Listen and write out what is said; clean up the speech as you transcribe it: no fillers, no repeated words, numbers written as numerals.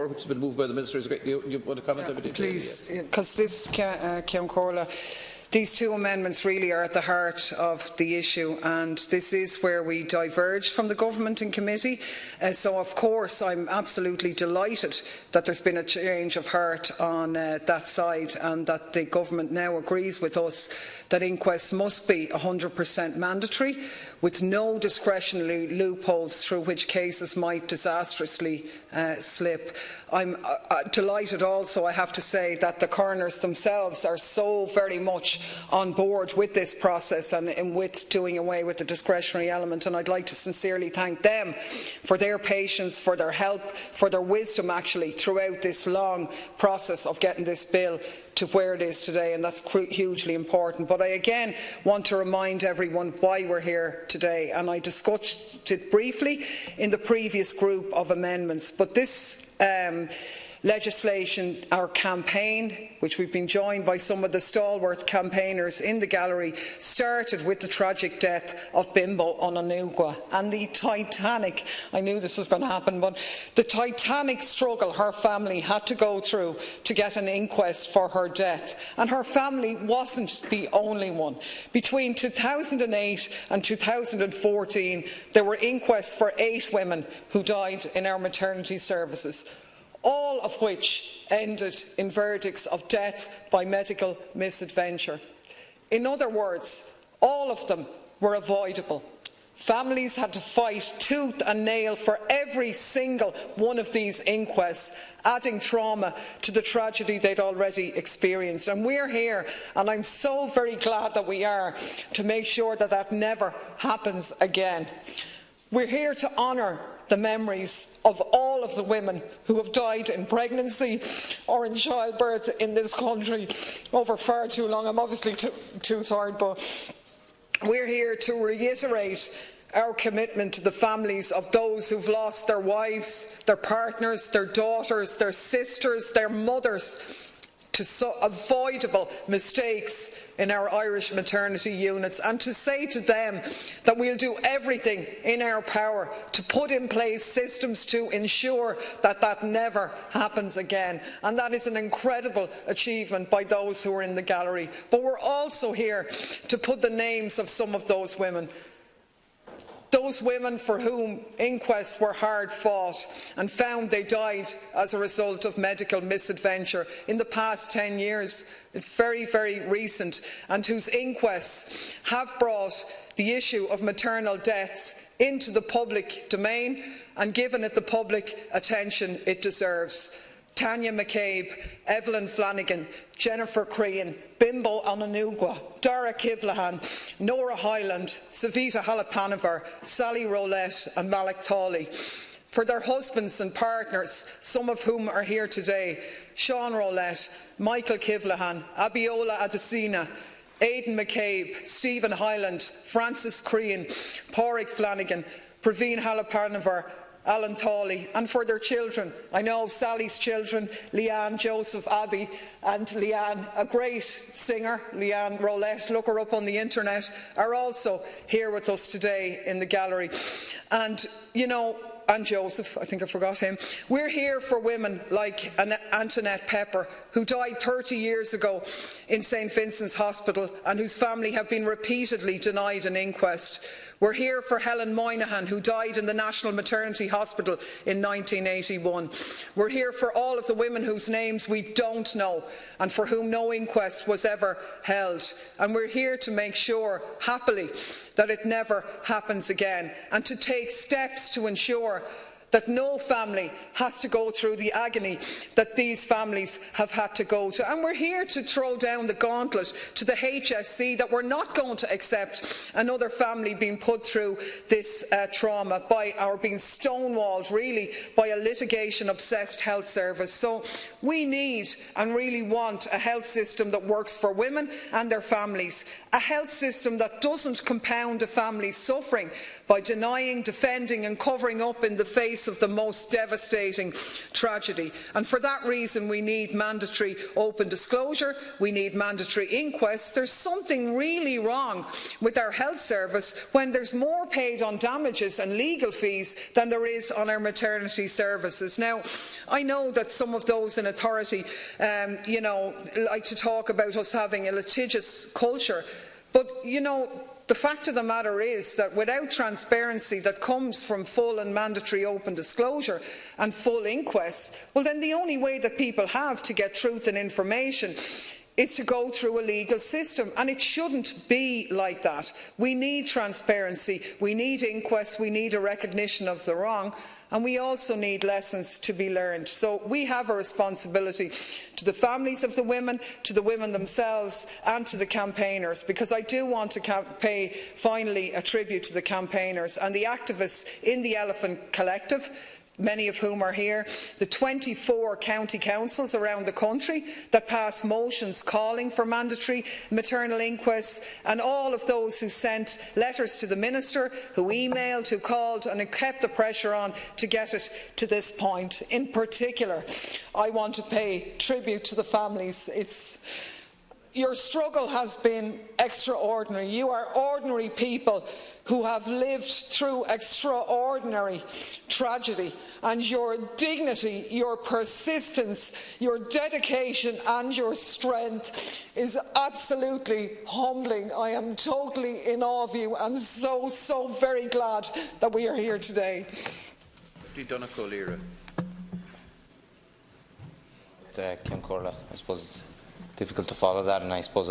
4, which has been moved by the Minister. You want to comment on it? Please, because this, Ceann Comhairle, these two amendments really are at the heart of the issue, and this is where we diverged from the Government in committee. So, of course, I'm absolutely delighted that there's been a change of heart on that side, and that the Government now agrees with us that inquests must be 100% mandatory, with no discretionary loopholes through which cases might disastrously slip. I'm delighted also, I have to say, that the coroners themselves are so very much on board with this process and with doing away with the discretionary element, and I'd like to sincerely thank them for their patience, for their help, for their wisdom actually throughout this long process of getting this bill to where it is today, and that's hugely important. But I again want to remind everyone why we're here today, and I discussed it briefly in the previous group of amendments. But this legislation, our campaign, which we've been joined by some of the stalwart campaigners in the gallery, started with the tragic death of Bimbo Ononugwa and the titanic, I knew this was going to happen, but the titanic struggle her family had to go through to get an inquest for her death. And her family wasn't the only one. Between 2008 and 2014, there were inquests for 8 women who died in our maternity services, all of which ended in verdicts of death by medical misadventure. In other words, all of them were avoidable. Families had to fight tooth and nail for every single one of these inquests, adding trauma to the tragedy they'd already experienced. And we're here, and I'm so very glad that we are, to make sure that that never happens again. We're here to honour the memories of all of the women who have died in pregnancy or in childbirth in this country over far too long. I'm obviously too tired, but we're here to reiterate our commitment to the families of those who've lost their wives, their partners, their daughters, their sisters, their mothers, to avoidable mistakes in our Irish maternity units, and to say to them that we'll do everything in our power to put in place systems to ensure that that never happens again. And that is an incredible achievement by those who are in the gallery. But we're also here to put the names of some of those women for whom inquests were hard fought and found they died as a result of medical misadventure in the past 10 years. It's very, very recent, and whose inquests have brought the issue of maternal deaths into the public domain and given it the public attention it deserves. Tanya McCabe, Evelyn Flanagan, Jennifer Crean, Bimbo Ononugwa, Dara Kivlahan, Nora Hyland, Savita Halapanavar, Sally Rowlett and Malak Thawley. For their husbands and partners, some of whom are here today: Sean Rowlett, Michael Kivlahan, Abiola Adesina, Aidan McCabe, Stephen Hyland, Francis Crean, Pádraig Flanagan, Praveen Halapanavar, Alan Thawley, and for their children. I know Sally's children, Leanne, Joseph, Abby and Leanne, a great singer, Leanne Rowlett, look her up on the internet, are also here with us today in the gallery. And, you know, and Joseph, I think I forgot him. We're here for women like Antoinette Pepper, who died 30 years ago in St Vincent's Hospital and whose family have been repeatedly denied an inquest. We're here for Helen Moynihan, who died in the National Maternity Hospital in 1981. We're here for all of the women whose names we don't know and for whom no inquest was ever held. And we're here to make sure, happily, that it never happens again, and to take steps to ensure that no family has to go through the agony that these families have had to go to. And we're here to throw down the gauntlet to the HSC that we're not going to accept another family being put through this trauma by, or being stonewalled really, by a litigation-obsessed health service. So we need and really want a health system that works for women and their families, a health system that doesn't compound a family's suffering by denying, defending and covering up in the face of the most devastating tragedy. And for that reason we need mandatory open disclosure, we need mandatory inquests. There's something really wrong with our health service when there's more paid on damages and legal fees than there is on our maternity services. Now, I know that some of those in authority like to talk about us having a litigious culture, but the fact of the matter is that without transparency that comes from full and mandatory open disclosure and full inquests, well then the only way that people have to get truth and information is to go through a legal system, and it shouldn't be like that. We need transparency, we need inquests, we need a recognition of the wrong, and we also need lessons to be learned. So we have a responsibility to the families of the women, to the women themselves and to the campaigners, because I do want to pay finally a tribute to the campaigners and the activists in the Elephant Collective, many of whom are here, the 24 county councils around the country that passed motions calling for mandatory maternal inquests, and all of those who sent letters to the Minister, who emailed, who called and who kept the pressure on to get it to this point. In particular, I want to pay tribute to the families. Your struggle has been extraordinary. You are ordinary people who have lived through extraordinary tragedy, and your dignity, your persistence, your dedication and your strength is absolutely humbling. I am totally in awe of you and so very glad that we are here today. Kim Corla, I suppose it's difficult to follow that, and I suppose